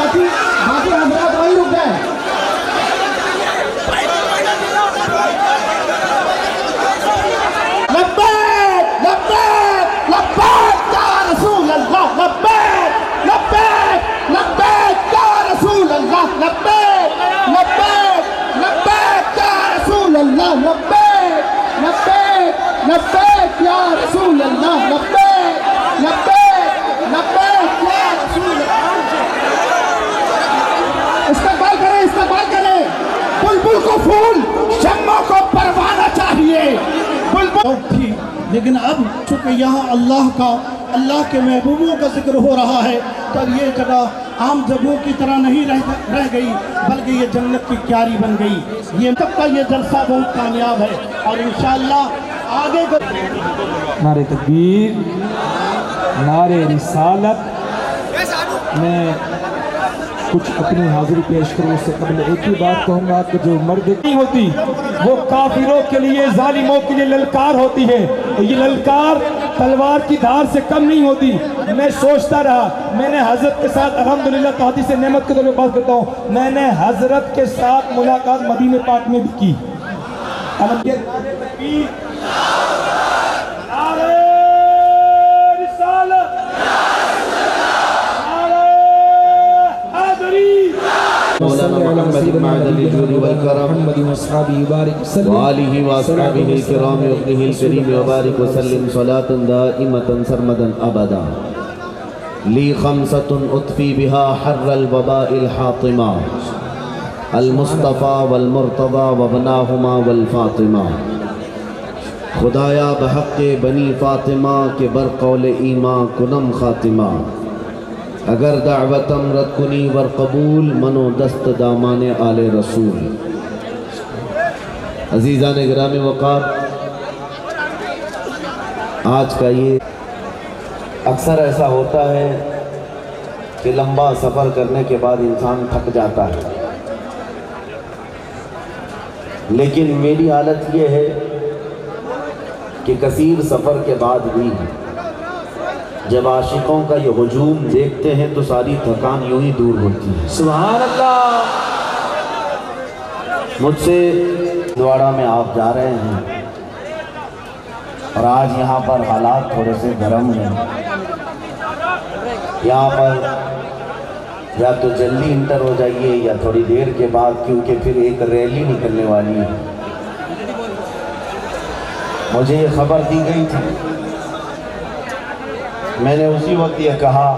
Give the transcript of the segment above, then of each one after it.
باقی حضرات وہیں رک گئے. لبیک لبیک لبیک یا رسول اللہ لبیک لبیک لبیک یا رسول اللہ لبیک لبیک لبیک یا رسول اللہ لبیک لبیک لبیک یا رسول اللہ لبیک لبیک لبیک یا رسول اللہ. استقبال کریں بلبل کو پھول شمع کو پروانہ چاہیے بلبل تھی. لیکن اب چونکہ یہاں اللہ کے محبوبوں کا ذکر ہو رہا ہے تو یہ جگہ عام جگہوں کی طرح نہیں رہ گئی بلکہ یہ جنت کی کیاری بن گئی. یہ تب کا یہ جلسہ بہت کامیاب ہے اور انشاءاللہ آگے نعرہ تکبیر نعرہ رسالت. میں کچھ اپنی حاضری پیش کروں سے قبل ایک ہی بات کہوں گا کہ جو مرد نہیں ہوتی وہ کافروں کے لیے ظالموں کے لیے للکار ہوتی ہے اور یہ للکار تلوار کی دھار سے کم نہیں ہوتی. میں سوچتا رہا میں نے حضرت کے ساتھ الحمدللہ تحدیث سے نعمت کے طور پر بات کرتا ہوں میں نے حضرت کے ساتھ ملاقات مدینہ پاک میں بھی کی. محمد معدل الجود والكرم وآله وأصحابه الكرام وابنه الكريم وبارك وسلم صلاة دائمة سرمدا أبدا. لي خمسة أطفي بها حر الوباء الحاطمة المصطفى والمرتضى وابناهما والفاطمة. خدایا بحق بنی فاطمہ کے برقول ایمان کنم خاتمہ. اگر دعوتم رد کنی ور قبول منو دست دامان آل رسول. عزیزان گرامی وقار آج کا یہ اکثر ایسا ہوتا ہے کہ لمبا سفر کرنے کے بعد انسان تھک جاتا ہے لیکن میری حالت یہ ہے کہ کثیر سفر کے بعد بھی جب عاشقوں کا یہ ہجوم دیکھتے ہیں تو ساری تھکان یوں ہی دور ہوتی ہے. سبحان اللہ. مجھ سے ہندواڑہ میں آپ جا رہے ہیں اور آج یہاں پر حالات تھوڑے سے گرم ہیں. یہاں پر یا تو جلدی انٹر ہو جائیے یا تھوڑی دیر کے بعد کیونکہ پھر ایک ریلی نکلنے والی ہے. مجھے یہ خبر دی گئی تھی میں نے اسی وقت یہ کہا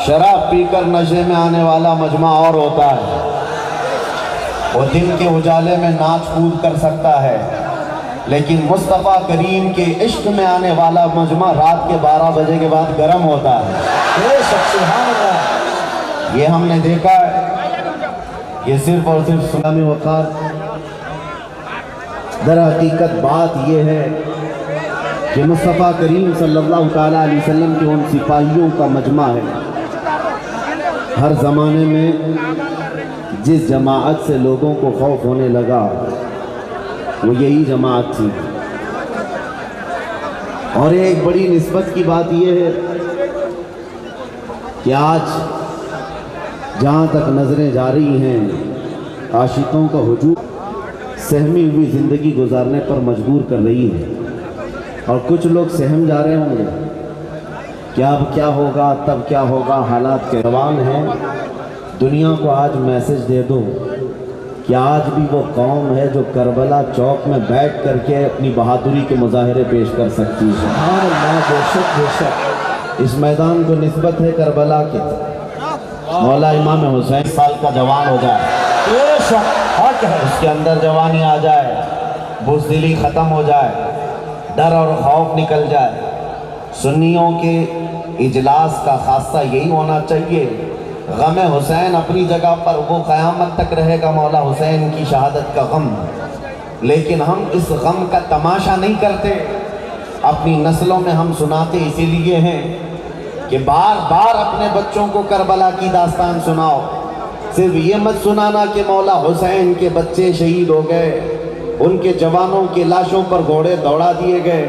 شراب پی کر نشے میں آنے والا مجمع اور ہوتا ہے وہ دن کے اجالے میں ناچ کود کر سکتا ہے لیکن مصطفیٰ کریم کے عشق میں آنے والا مجمع رات کے 12 بجے کے بعد گرم ہوتا ہے. یہ ہم نے دیکھا ہے. یہ صرف اور صرف سلامی وقار در حقیقت بات یہ ہے کہ مصطفیٰ کریم صلی اللہ تعالیٰ علیہ وسلم کے ان سپاہیوں کا مجمع ہے. ہر زمانے میں جس جماعت سے لوگوں کو خوف ہونے لگا وہ یہی جماعت تھی. اور ایک بڑی نسبت کی بات یہ ہے کہ آج جہاں تک نظریں جا رہی ہیں عاشقوں کا ہجوم سہمی ہوئی زندگی گزارنے پر مجبور کر رہی ہے اور کچھ لوگ سہم جا رہے ہوں گے کہ اب کیا ہوگا تب کیا ہوگا. حالات کے روان ہیں. دنیا کو آج میسج دے دو کہ آج بھی وہ قوم ہے جو کربلا چوک میں بیٹھ کر کے اپنی بہادری کے مظاہرے پیش کر سکتی ہے. سبحان اللہ. بے شک بے شک. اس میدان کو نسبت ہے کربلا کے. مولا امام حسین سال کا جوان ہو جائے اس کے اندر جوانی آ جائے بزدلی ختم ہو جائے ڈر اور خوف نکل جائے. سنیوں کے اجلاس کا خاصہ یہی ہونا چاہیے. غم حسین اپنی جگہ پر وہ قیامت تک رہے گا مولا حسین کی شہادت کا غم. لیکن ہم اس غم کا تماشا نہیں کرتے. اپنی نسلوں میں ہم سناتے اسی لیے ہیں کہ بار بار اپنے بچوں کو کربلا کی داستان سناؤ. صرف یہ مت سنانا کہ مولا حسین کے بچے شہید ہو گئے ان کے جوانوں کی لاشوں پر گھوڑے دوڑا دیے گئے.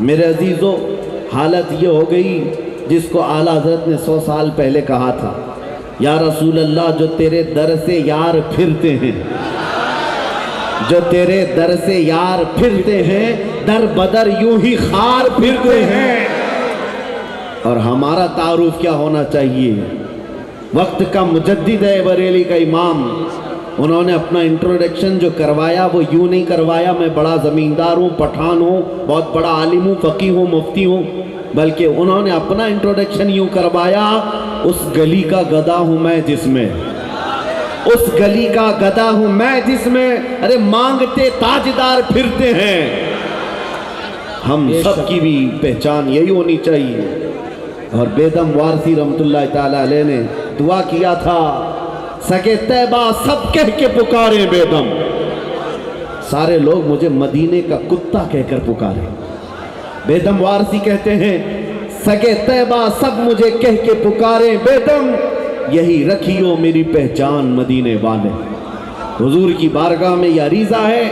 میرے عزیزو، حالت یہ ہو گئی جس کو اعلیٰ حضرت نے 100 سال پہلے کہا تھا، یا رسول اللہ جو تیرے در سے یار پھرتے ہیں، جو تیرے در سے یار پھرتے ہیں، در بدر یوں ہی خار پھرتے ہیں۔ اور ہمارا تعارف کیا ہونا چاہیے؟ وقت کا مجدد ہے بریلی کا امام، انہوں نے اپنا انٹروڈکشن جو کروایا وہ یوں نہیں کروایا میں بڑا زمیندار ہوں، پٹھان ہوں، بہت بڑا عالم ہوں، فقیہ ہوں، مفتی ہوں، بلکہ انہوں نے اپنا انٹروڈکشن یوں کروایا، اس گلی کا گدھا ہوں میں جس میں، اس گلی کا گدھا ہوں میں جس میں ارے مانگتے تاجدار پھرتے ہیں۔ ہم سب کی بھی پہچان یہی ہونی چاہیے۔ اور بیدم وارثی رحمت اللہ تعالیٰ علیہ نے دعا کیا تھا، سگے طیبہ سب کہہ کے پکارے بیدم، سارے لوگ مجھے مدینے کا کتا کہہ کر پکارے۔ بیدم وارثی کہتے ہیں، سگے طیبہ سب مجھے کہہ کے پکارے بیدم، یہی رکھیو میری پہچان مدینے والے۔ حضور کی بارگاہ میں یہ عریضہ ہے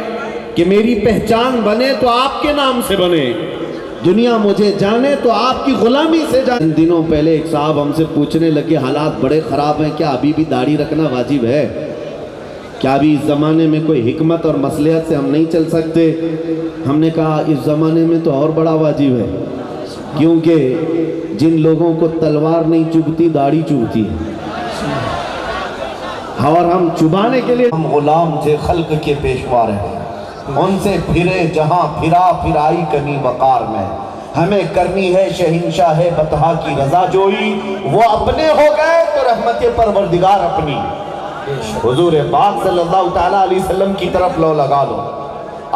کہ میری پہچان بنے تو آپ کے نام سے بنے، دنیا مجھے جانے تو آپ کی غلامی سے جانے۔ ان دنوں پہلے ایک صاحب ہم سے پوچھنے لگے حالات بڑے خراب ہیں، کیا ابھی بھی داڑھی رکھنا واجب ہے؟ کیا ابھی اس زمانے میں کوئی حکمت اور مصلحت سے ہم نہیں چل سکتے؟ ہم نے کہا اس زمانے میں تو اور بڑا واجب ہے، کیونکہ جن لوگوں کو تلوار نہیں چبھتی داڑھی چبھتی ہے، اور ہم چبانے کے لیے ہم غلام تھے، خلق کے پیشوا رہے، ان سے پھرے جہاں پھرا پھرائی کمی وقار میں، ہمیں کرنی ہے شہنشاہ بطحا کی رضا جوئی، وہ اپنے ہو گئے تو رحمت پروردگار اپنی۔ حضور پاک صلی اللہ تعالیٰ علیہ وسلم کی طرف لو لگا دو۔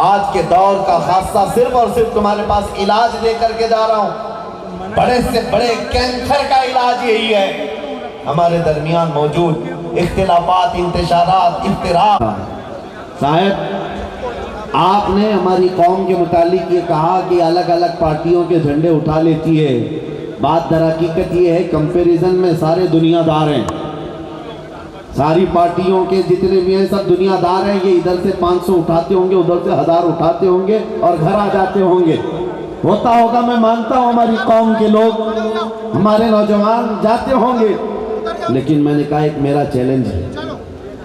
آج کے دور کا خاصہ صرف اور صرف تمہارے پاس علاج دے کر کے جا رہا ہوں، بڑے سے بڑے کینسر کا علاج یہی ہے، ہمارے درمیان موجود اختلافات، انتشارات، افتراق۔ صاحب آپ نے ہماری قوم کے متعلق یہ کہا کہ الگ الگ پارٹیوں کے جھنڈے اٹھا لیتی ہے، بات در حقیقت یہ ہے کمپیریزن میں سارے دنیا دار ہیں، ساری پارٹیوں کے جتنے بھی ہیں سب دنیا دار ہیں، یہ ادھر سے 500 اٹھاتے ہوں گے، ادھر سے 1000 اٹھاتے ہوں گے اور گھر آ جاتے ہوں گے، ہوتا ہوگا میں مانتا ہوں ہماری قوم کے لوگ، ہمارے نوجوان جاتے ہوں گے، لیکن میں نے کہا ایک میرا چیلنج ہے،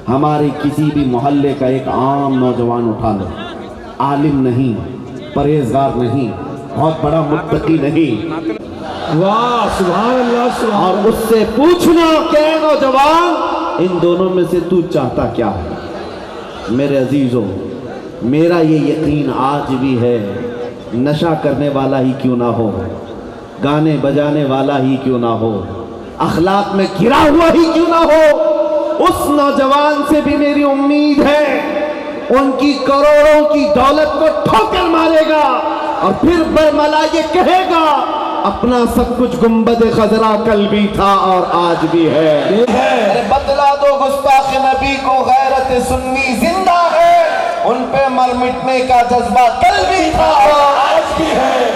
ہماری کسی بھی محلے کا ایک عام نوجوان اٹھا لو، عالم نہیں، پرہیزگار نہیں، بہت بڑا متقی نہیں، واہ سبحان اللہ سبحان اللہ، اور اس سے پوچھنا کہ اے نوجوان ان دونوں میں سے تو چاہتا کیا ہے؟ میرے عزیزوں، میرا یہ یقین آج بھی ہے، نشہ کرنے والا ہی کیوں نہ ہو، گانے بجانے والا ہی کیوں نہ ہو، اخلاق میں گرا ہوا ہی کیوں نہ ہو، اس نوجوان سے بھی میری امید ہے ان کی کروڑوں کی دولت کو ٹھوکر مارے گا اور پھر برملا یہ کہے گا اپنا سب کچھ گنبد خضرا کل بھی تھا اور آج بھی ہے۔ بدلا دو گستاخ نبی کو، غیرت سنی زندہ ہے، ان پہ مر مٹنے کا جذبہ کل بھی تھا اور آج بھی ہے۔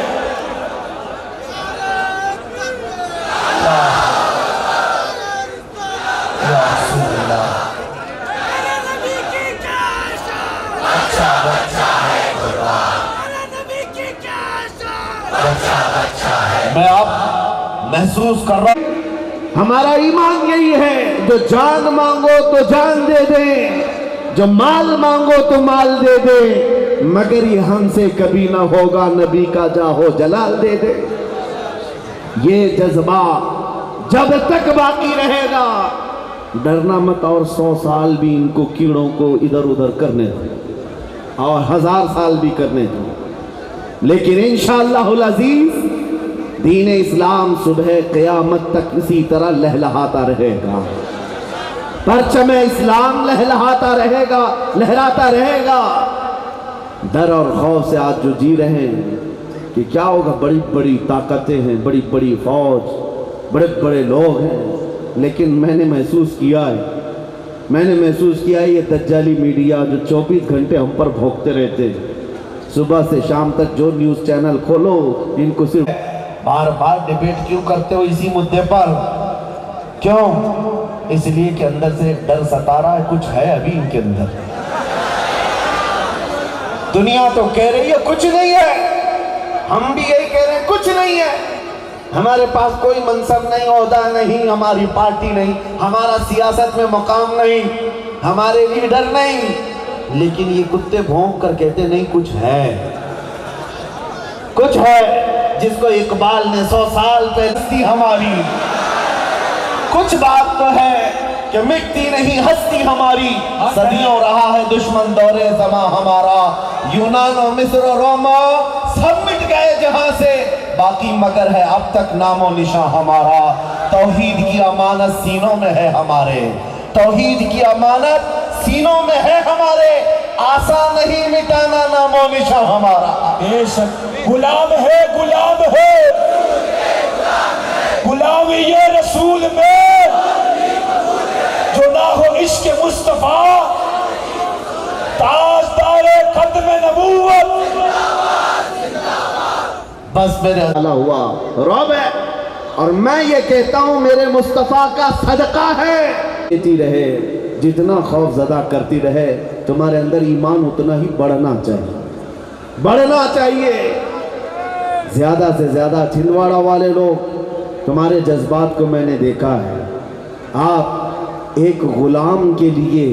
میں اب محسوس کر رہا ہوں ہمارا ایمان یہی ہے، جو جان مانگو تو جان دے دیں، جو مال مانگو تو مال دے دیں، مگر یہ ہم سے کبھی نہ ہوگا نبی کا جاہو جلال دے دے۔ یہ جذبہ جب تک باقی رہے گا ڈرنا مت، اور 100 سال بھی ان کو کیڑوں کو ادھر ادھر کرنے دو اور 1000 سال بھی کرنے دو، لیکن انشاءاللہ العزیز دین اسلام صبح قیامت تک اسی طرح لہلہاتا رہے گا، پرچم اسلام لہلہاتا رہے گا، لہراتا رہے گا۔ ڈر اور خوف سے آج جو جی رہے ہیں کہ کیا ہوگا، بڑی بڑی طاقتیں ہیں، بڑی بڑی فوج، بڑے بڑے لوگ ہیں، لیکن میں نے محسوس کیا ہے یہ دجالی میڈیا جو 24 گھنٹے ہم پر بھونکتے رہتے ہیں، صبح سے شام تک جو نیوز چینل کھولو ان کو صرف بار بار ڈیبیٹ کیوں کرتے ہو اسی مدعے پر؟ کیوں؟ اس لیے کہ اندر سے ایک ڈر ستا رہا ہے، کچھ ہے ابھی ان کے اندر، دنیا تو کہہ رہی ہے کچھ نہیں ہے، ہم بھی یہی کچھ نہیں ہے. ہمارے پاس کوئی منصب نہیں, عہدہ نہیں, ہماری پارٹی نہیں, ہمارا سیاست میں مقام نہیں, ہمارے لیڈر نہیں, لیکن یہ کتے بھونک کر کہتے نہیں کچھ ہے, کچھ ہے. جس کو اقبال نے 100 سال پہلے ہستی ہماری, کچھ بات تو ہے کہ مٹتی نہیں ہستی ہماری. صدیوں رہا ہے دشمن دورے زماں ہمارا, یونان و مصر و روما سب مٹ گئے جہاں سے, باقی مگر ہے اب تک نام و نشاں ہمارا. توحید کی امانت سینوں میں ہے ہمارے, توحید کی امانت سینوں میں ہے ہمارے, آسان نہیں مٹانا نام و نشاں ہمارا. بے شک غلام ہے, غلام ہے, غلامی یہ رسول میں جو نہ ہو عشق مصطفیٰ, تاجدار ختم نبوت. بس میرے اللہ ہوا رب ہے, اور میں یہ کہتا ہوں میرے مصطفیٰ کا صدقہ ہے. دیتی رہے, جتنا خوف زدہ کرتی رہے, تمہارے اندر ایمان اتنا ہی بڑھنا چاہیے, بڑھنا چاہیے. زیادہ سے زیادہ چھندواڑہ والے لوگ, تمہارے جذبات کو میں نے دیکھا ہے. آپ ایک غلام کے لیے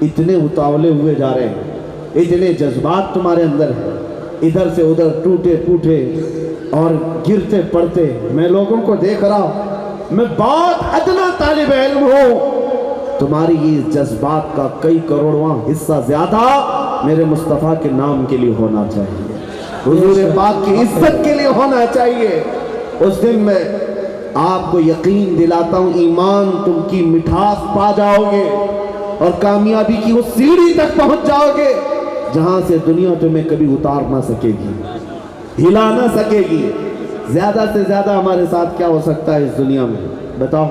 اتنے اتاولے ہوئے جا رہے ہیں, اتنے جذبات تمہارے اندر ہیں, ادھر سے ادھر ٹوٹے پوٹے اور گرتے پڑتے. میں لوگوں کو دیکھ رہا ہوں, میں بہت ادنا طالب علم ہوں, تمہاری یہ جذبات کا کئی کروڑواں حصہ زیادہ میرے مصطفیٰ کے نام کے لیے ہونا چاہیے, حضور پاک کی عزت کے لیے ہونا چاہیے. اس دن میں آپ کو یقین دلاتا ہوں ایمان تم کی مٹھاس پا جاؤ گے, اور کامیابی کی اس سیڑھی تک پہنچ جاؤ گے جہاں سے دنیا تمہیں کبھی اتار نہ سکے گی, ہلا نہ سکے گی. زیادہ سے زیادہ ہمارے ساتھ کیا ہو سکتا ہے اس دنیا میں بتاؤ؟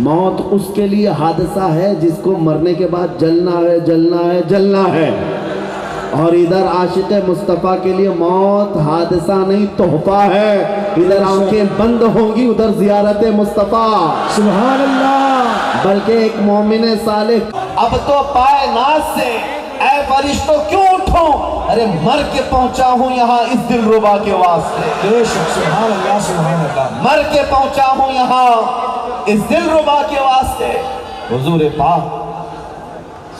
موت اس کے لیے حادثہ ہے جس کو مرنے کے بعد جلنا ہے, جلنا ہے, جلنا ہے. اور ادھر عاشق مصطفیٰ کے لیے موت حادثہ نہیں تحفہ ہے. ادھر آنکھیں بند ہوں گی, ادھر زیارت مصطفیٰ. سبحان اللہ. بلکہ ایک مومن صالح اب تو پائے ناز سے اے فرشتوں کیوں اٹھوں, ارے مر کے پہنچا ہوں یہاں اس دلربا کے واسطے. بے شک سبحان اللہ, سبحان اللہ. مر کے پہنچا ہوں یہاں اس دلربا کے واسطے. حضور پاک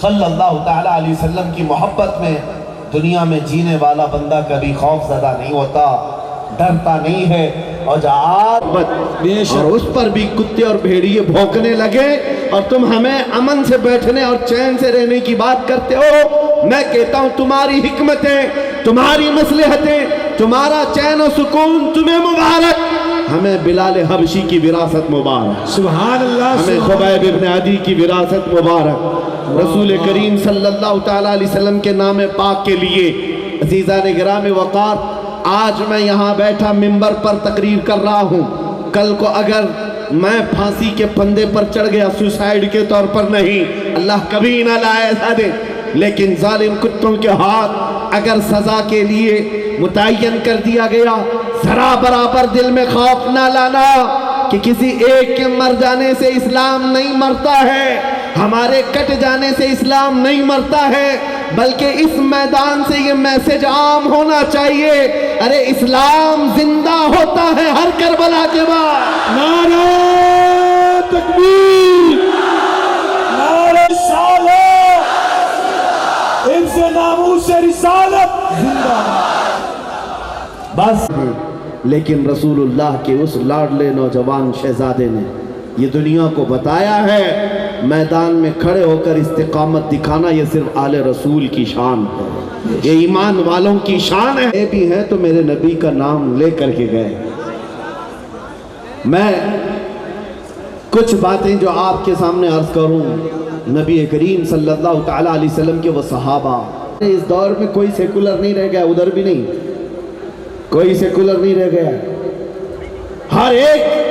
صلی اللہ تعالی علیہ وسلم کی محبت میں دنیا میں جینے والا بندہ کبھی خوف زدہ نہیں ہوتا, ڈرتا نہیں ہے. اور اور اس پر بھی کتے اور بھیڑیے بھونکنے لگے, اور تم ہمیں امن سے بیٹھنے اور چین سے رہنے کی بات کرتے ہو. میں کہتا ہوں تمہاری حکمتیں, تمہاری مصلحتیں, تمہارا چین و سکون تمہیں مبارک, ہمیں بلال حبشی کی وراثت مبارک, سبحان اللہ. ہمیں خبیب ابن عدی کی وراثت مبارک. رسول کریم صلی اللہ تعالیٰ علیہ وسلم کے نام پاک کے لیے عزیزان گرام وقار, آج میں یہاں بیٹھا منبر پر تقریر کر رہا ہوں. کل کو اگر میں پھانسی کے پھندے پر چڑھ گیا, سوسائیڈ کے طور پر نہیں, اللہ کبھی نہ لائے ایسا دے, لیکن ظالم کتوں کے ہاتھ اگر سزا کے لیے متعین کر دیا گیا, ذرا برابر دل میں خوف نہ لانا کہ کسی ایک کے مر جانے سے اسلام نہیں مرتا ہے, ہمارے کٹ جانے سے اسلام نہیں مرتا ہے, بلکہ اس میدان سے یہ میسج عام ہونا چاہیے, ارے اسلام زندہ ہوتا ہے ہر کربلا کے بعد. نعرہ تکبیر, نعرہ رسالت, حفظ ناموس رسالت زندہ. بس لیکن رسول اللہ کے اس لاڈلے نوجوان شہزادے نے یہ دنیا کو بتایا ہے, میدان میں کھڑے ہو کر استقامت دکھانا یہ صرف آل رسول کی شان ہے, یہ ایمان والوں کی شان ہے. یہ بھی ہیں تو میرے نبی کا نام لے کر کے گئے. میں کچھ باتیں جو آپ کے سامنے عرض کروں, نبی کریم صلی اللہ تعالیٰ علیہ وسلم کے وہ صحابہ, اس دور میں کوئی سیکولر نہیں رہ گیا, ادھر بھی نہیں کوئی سیکولر نہیں رہ گیا, ہر ایک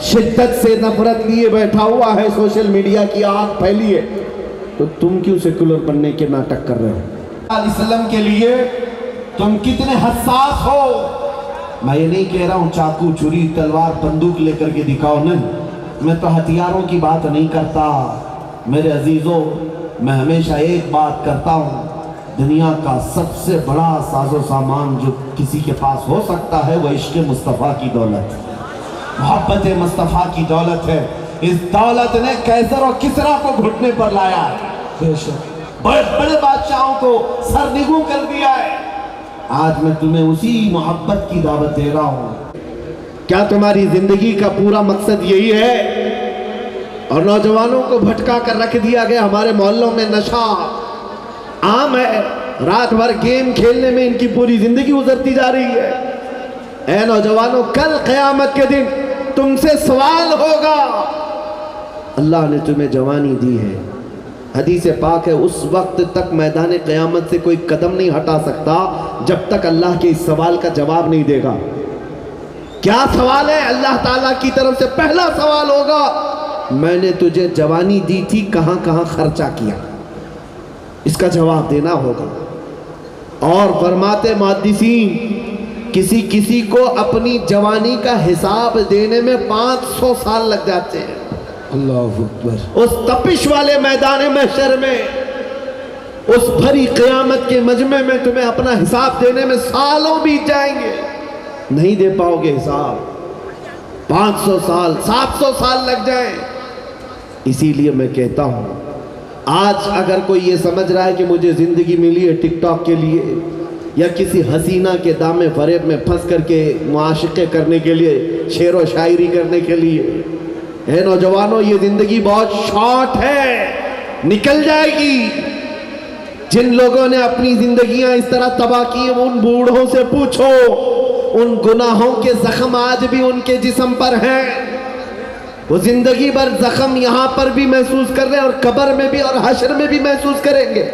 شدت سے نفرت لیے بیٹھا ہوا ہے, سوشل میڈیا کی آگ پھیلی ہے. تو تم کیوں سیکولر بننے کے ناٹک کر رہے ہو؟ علیہ وسلم کے لیے تم کتنے حساس ہو. میں یہ نہیں کہہ رہا ہوں چاقو چھری تلوار بندوق لے کر کے دکھاؤ, نہیں, میں تو ہتھیاروں کی بات نہیں کرتا. میرے عزیزوں, میں ہمیشہ ایک بات کرتا ہوں, دنیا کا سب سے بڑا ساز و سامان جو کسی کے پاس ہو سکتا ہے وہ عشق مصطفیٰ کی دولت ہے، محبت مصطفیٰ کی دولت ہے۔ اس دولت نے قیصر اور کسریٰ کو گھٹنے پر لایا ہے، بے شک بڑے بڑے بادشاہوں کو سرنگوں کر دیا ہے۔ آج میں تمہیں اسی محبت کی دعوت دے رہا ہوں۔ کیا تمہاری زندگی کا پورا مقصد یہی ہے؟ اور نوجوانوں کو بھٹکا کر رکھ دیا گیا۔ ہمارے محلوں میں نشہ عام ہے، رات بھر گیم کھیلنے میں ان کی پوری زندگی گزرتی جا رہی ہے۔ اے نوجوانوں، کل قیامت کے دن تم سے سوال ہوگا۔ اللہ نے تمہیں جوانی دی ہے، حدیث پاک ہے اس وقت تک میدان قیامت سے کوئی قدم نہیں ہٹا سکتا جب تک اللہ کے اس سوال کا جواب نہیں دے گا۔ کیا سوال ہے؟ اللہ تعالیٰ کی طرف سے پہلا سوال ہوگا، میں نے تجھے جوانی دی تھی، کہاں کہاں خرچہ کیا؟ اس کا جواب دینا ہوگا۔ اور فرماتے محدثین، کسی کو اپنی جوانی کا حساب دینے میں 500 سال لگ جاتے ہیں۔ اللہ اکبر۔ اس تپش والے میدان محشر میں، اس بھری قیامت کے مجمع میں تمہیں اپنا حساب دینے میں سالوں بیت جائیں گے، نہیں دے پاؤ گے حساب۔ 500 سال 700 سال لگ جائیں۔ اسی لیے میں کہتا ہوں، آج اگر کوئی یہ سمجھ رہا ہے کہ مجھے زندگی ملی ہے ٹک ٹاک کے لیے یا کسی حسینہ کے دامے فریب میں پھنس کر کے معاشقے کرنے کے لیے، شعر و شاعری کرنے کے لیے، اے نوجوانوں، یہ زندگی بہت شارٹ ہے، نکل جائے گی۔ جن لوگوں نے اپنی زندگیاں اس طرح تباہ کی، ان بوڑھوں سے پوچھو، ان گناہوں کے زخم آج بھی ان کے جسم پر ہیں۔ وہ زندگی بھر زخم یہاں پر بھی محسوس کر رہے ہیں، اور قبر میں بھی اور حشر میں بھی محسوس کریں گے۔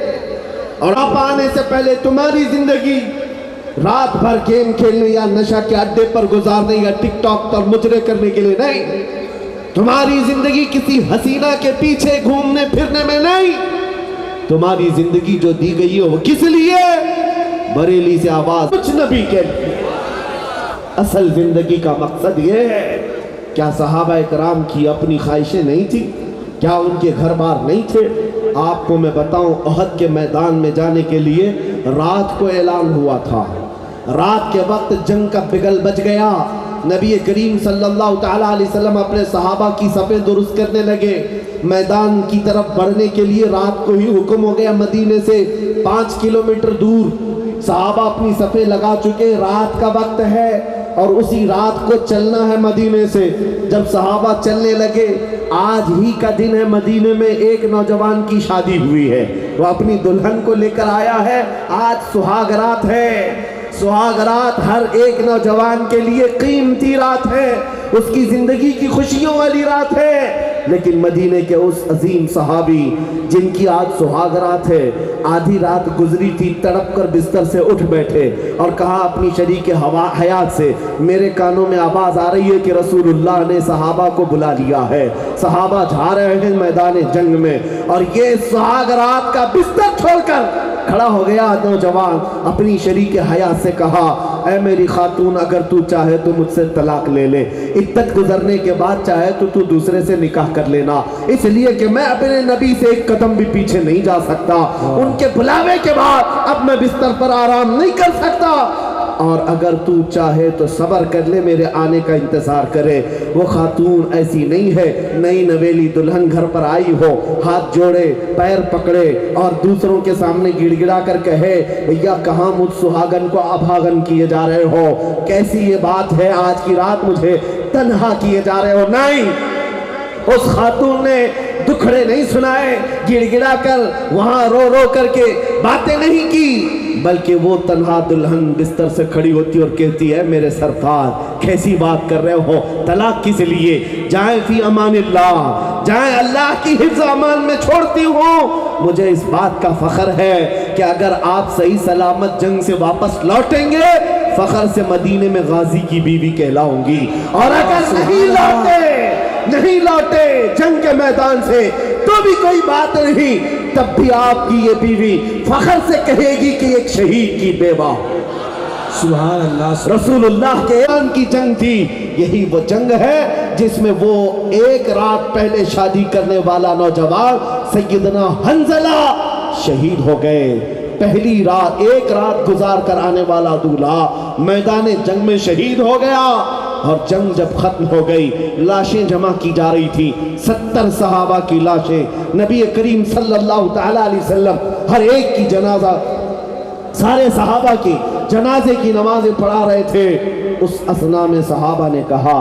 اور آپ آنے سے پہلے تمہاری زندگی رات بھر گیم کھیلنے یا نشہ کے اڈے پر گزارنے یا ٹک ٹاک پر مجرے کرنے کے لیے نہیں۔ تمہاری زندگی کسی حسینہ کے پیچھے گھومنے پھرنے میں نہیں۔ تمہاری زندگی جو دی گئی ہے وہ کس لیے؟ بریلی سے آواز کچھ نبی کے لیے۔ اصل زندگی کا مقصد یہ ہے۔ کیا صحابہ کرام کی اپنی خواہشیں نہیں تھی؟ کیا ان کے گھر بار نہیں تھے؟ آپ کو میں بتاؤں، احد کے میدان میں جانے کے لیے رات کو اعلان ہوا تھا۔ رات کے وقت جنگ کا بگل بج گیا۔ نبی کریم صلی اللہ تعالیٰ علیہ وسلم اپنے صحابہ کی صفیں درست کرنے لگے۔ میدان کی طرف بڑھنے کے لیے رات کو ہی حکم ہو گیا، مدینے سے 5 کلومیٹر دور صحابہ اپنی صفیں لگا چکے، رات کا وقت ہے اور اسی رات کو چلنا ہے مدینے سے۔ جب صحابہ چلنے لگے، آج ہی کا دن ہے، مدینے میں ایک نوجوان کی شادی ہوئی ہے، وہ اپنی دلہن کو لے کر آیا ہے۔ آج سہاگ رات ہے۔ سہاگ رات ہر ایک نوجوان کے لیے قیمتی رات ہے، اس کی زندگی کی خوشیوں والی رات ہے۔ لیکن مدینے کے اس عظیم صحابی جن کی آج سہاگ رات ہے، آدھی رات گزری تھی، تڑپ کر بستر سے اٹھ بیٹھے اور کہا اپنی شریک حیات سے، میرے کانوں میں آواز آ رہی ہے کہ رسول اللہ نے صحابہ کو بلا لیا ہے، صحابہ جا رہے ہیں میدان جنگ میں۔ اور یہ سہاگ رات کا بستر چھوڑ کر کھڑا ہو گیا نوجوان، اپنی شریک حیات سے کہا، اے میری خاتون، اگر تو چاہے تو مجھ سے طلاق لے لے، عدت گزرنے کے بعد چاہے تو دوسرے سے نکاح کر لینا، اس لیے کہ میں اپنے نبی سے ایک قدم بھی پیچھے نہیں جا سکتا، ان کے بلاوے کے بعد اب میں بستر پر آرام نہیں کر سکتا، اور اگر تو چاہے تو صبر کر لے، میرے آنے کا انتظار کرے۔ وہ خاتون ایسی نہیں ہے، نئی نویلی دلہن گھر پر آئی ہو، ہاتھ جوڑے، پیر پکڑے اور دوسروں کے سامنے گڑ گڑا کر کہے، بھیا کہاں مجھ سہاگن کو ابھاگن کیے جا رہے ہو، کیسی یہ بات ہے، آج کی رات مجھے تنہا کیے جا رہے ہو؟ نہیں، اس خاتون نے دکھڑے نہیں سنائے، گڑ گڑا کر وہاں رو رو کر کے باتیں نہیں کی، بلکہ وہ تنہا دلہن بستر سے کھڑی ہوتی اور کہتی ہے، میرے سرکار کیسی بات کر رہے ہو، طلاق کس لیے؟ جائیں فی امان اللہ، جائیں اللہ کی حفظ امان میں چھوڑتی ہوں، مجھے اس بات کا فخر ہے کہ اگر آپ صحیح سلامت جنگ سے واپس لوٹیں گے، فخر سے مدینے میں غازی کی بیوی کہلاؤں گی، اور اگر نہیں لوٹے جنگ کے میدان سے تو بھی کوئی بات نہیں، تب بھی آپ کی یہ بیوی فخر سے کہے گی کہ ایک شہید کی بیوہ۔ سبحان اللہ۔ رسول اللہ کے اعلان کی جنگ تھی، یہی وہ جنگ ہے جس میں وہ ایک رات پہلے شادی کرنے والا نوجوان سیدنا حنظلہ شہید ہو گئے۔ پہلی رات ایک رات گزار کر آنے والا دولہا میدان جنگ میں شہید ہو گیا، اور جنگ جب ختم ہو گئی لاشیں جمع کی جا رہی تھی، 70 صحابہ کی لاشیں، نبی کریم صلی اللہ تعالی علیہ وسلم ہر ایک کی جنازہ، سارے صحابہ کی جنازے کی نمازیں پڑھا رہے تھے۔ اس اثنا میں صحابہ نے کہا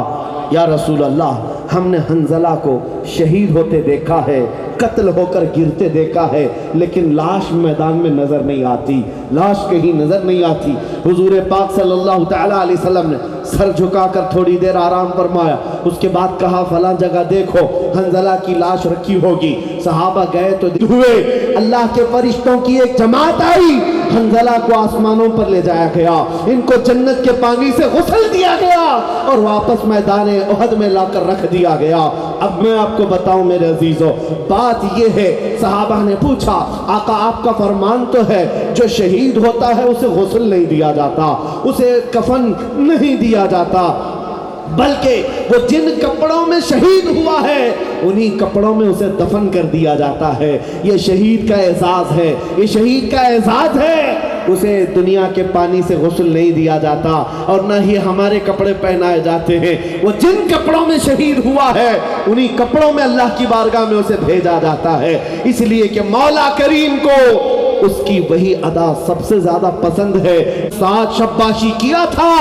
یا رسول اللہ، ہم نے حنظلہ کو شہید ہوتے دیکھا ہے، قتل ہو کر گرتے دیکھا ہے، لیکن لاش میدان میں نظر نہیں آتی، لاش کہیں نظر نہیں آتی۔ حضور پاک صلی اللہ تعالی علیہ وسلم نے سر جھکا کر تھوڑی دیر آرام فرمایا، اس کے بعد کہا فلاں جگہ دیکھو حنظلہ کی لاش رکھی ہوگی۔ صحابہ گئے تو ہوئے اللہ کے فرشتوں کی ایک جماعت آئی، حنظلہ کو آسمانوں پر لے جایا گیا، ان کو جنت کے پانی سے غسل دیا گیا اور واپس میدان احد میں لا کر رکھ دیا گیا۔ اب میں آپ کو بتاؤں میرے عزیزوں، بات یہ ہے، صحابہ نے پوچھا آقا آپ کا فرمان تو ہے جو شہید ہوتا ہے اسے غسل نہیں دیا جاتا، اسے کفن نہیں دیا جاتا، بلکہ وہ جن کپڑوں میں شہید ہوا ہے انہی کپڑوں میں اسے دفن کر دیا جاتا ہے۔ یہ شہید کا اعزاز ہے، یہ شہید کا اعزاز ہے، اسے دنیا کے پانی سے غسل نہیں دیا جاتا اور نہ ہی ہمارے کپڑے پہنائے جاتے ہیں۔ وہ جن کپڑوں میں شہید ہوا ہے انہی کپڑوں میں اللہ کی بارگاہ میں اسے بھیجا جاتا ہے، اس لیے کہ مولا کریم کو اس کی وہی ادا سب سے زیادہ پسند ہے۔ 7 شباشی کیا تھا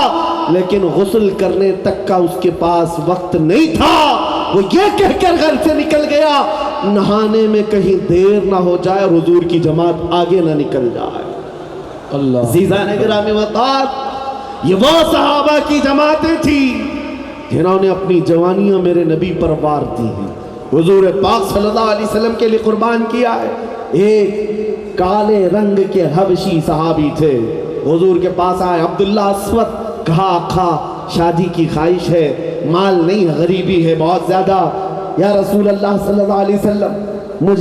لیکن غسل کرنے تک کا اس کے پاس وقت نہیں تھا، وہ یہ کہہ کر گھر سے نکل گیا نہانے میں کہیں دیر نہ ہو جائے اور حضور کی جماعت آگے نہ نکل جائے۔ اللہ عزیزان گرامی وقت، یہ وہ صحابہ کی جماعتیں تھیں جنہوں نے اپنی جوانیاں میرے نبی پر وار دی ہیں، حضور پاک صلی اللہ علیہ وسلم کے لیے قربان کیا ہے۔ ایک کالے رنگ کے حبشی صحابی تھے، حضور کے پاس آئے، عبداللہ اسود، کہا آقا شادی کی خواہش ہے، مال نہیں، غریبی ہے بہت زیادہ۔ یا رسول اللہ صلی اللہ علیہ وسلم